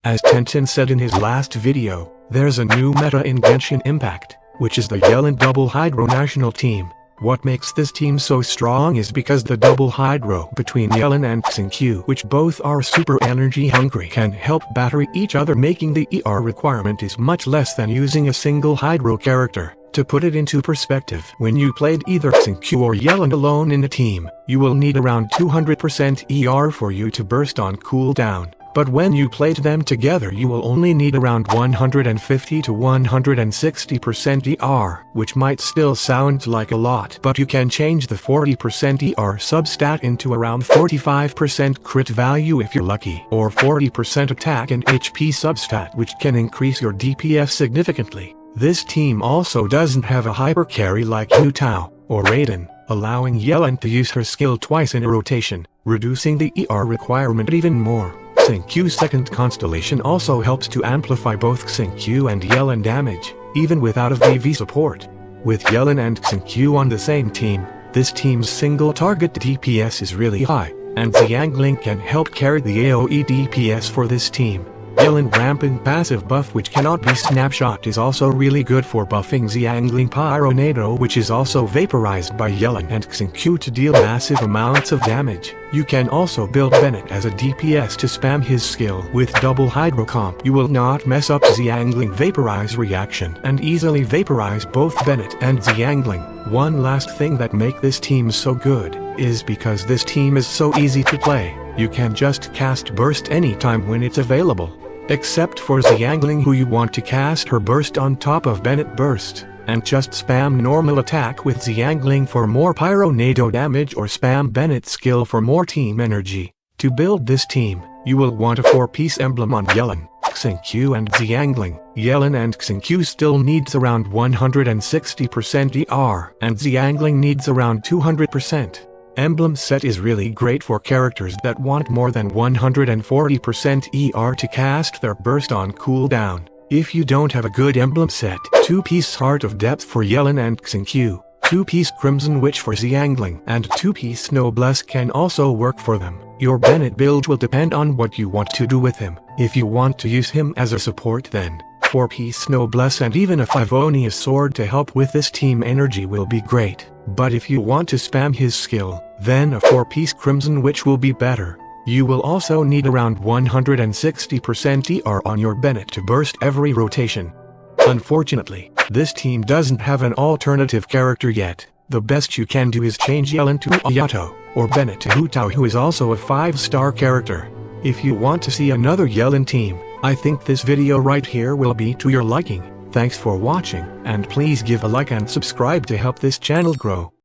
As Tenten said in his last video, there's a new meta in Genshin Impact, which is the Yelan double Hydro national team. What makes this team so strong is because the double Hydro between Yelan and Xingqiu, which both are super energy hungry, can help battery each other, making the ER requirement is much less than using a single Hydro character. To put it into perspective, when you played either Xingqiu or Yelan alone in a team, you will need around 200% ER for you to burst on cooldown. But when you played them together you will only need around 150 to 160% ER, which might still sound like a lot, but you can change the 40% ER substat into around 45% crit value if you're lucky, or 40% attack and HP substat, which can increase your DPS significantly. This team also doesn't have a hyper carry like Tuonto or Raiden, allowing Yelan to use her skill twice in a rotation, reducing the ER requirement even more. Xingqiu's second constellation also helps to amplify both Xingqiu and Yelan damage, even without a VV support. With Yelan and Xingqiu on the same team, this team's single target DPS is really high, and Xiangling can help carry the AoE DPS for this team. Yelan ramping passive buff, which cannot be snapshot, is also really good for buffing Xiangling Pyronado, which is also vaporized by Yelan and Xingqiu to deal massive amounts of damage. You can also build Bennett as a DPS to spam his skill. With double Hydro comp, you will not mess up Xiangling vaporize reaction and easily vaporize both Bennett and Xiangling. One last thing that make this team so good is because this team is so easy to play, you can just cast burst anytime when it's available. Except for Xiangling, who you want to cast her burst on top of Bennett burst, and just spam normal attack with Xiangling for more Pyronado damage, or spam Bennett skill for more team energy. To build this team, you will want a 4-piece emblem on Yelan, Xingqiu and Xiangling. Yelan and Xingqiu still needs around 160% ER, and Xiangling needs around 200%. Emblem set is really great for characters that want more than 140% ER to cast their burst on cooldown. If you don't have a good emblem set, 2-piece Heart of Depth for Yelan and Xingqiu, 2-piece Crimson Witch for Xiangling, and 2-piece Noblesse can also work for them. Your Bennett build will depend on what you want to do with him. If you want to use him as a support, then 4-piece Noblesse and even a Favonius sword to help with this team energy will be great. But if you want to spam his skill, then a 4-piece Crimson Witch will be better. You will also need around 160% ER on your Bennett to burst every rotation. Unfortunately, this team doesn't have an alternative character yet. The best you can do is change Yelan to Tuonto, or Bennett to Tuonto, who is also a 5-star character. If you want to see another Yelan team, I think this video right here will be to your liking. Thanks for watching, and please give a like and subscribe to help this channel grow.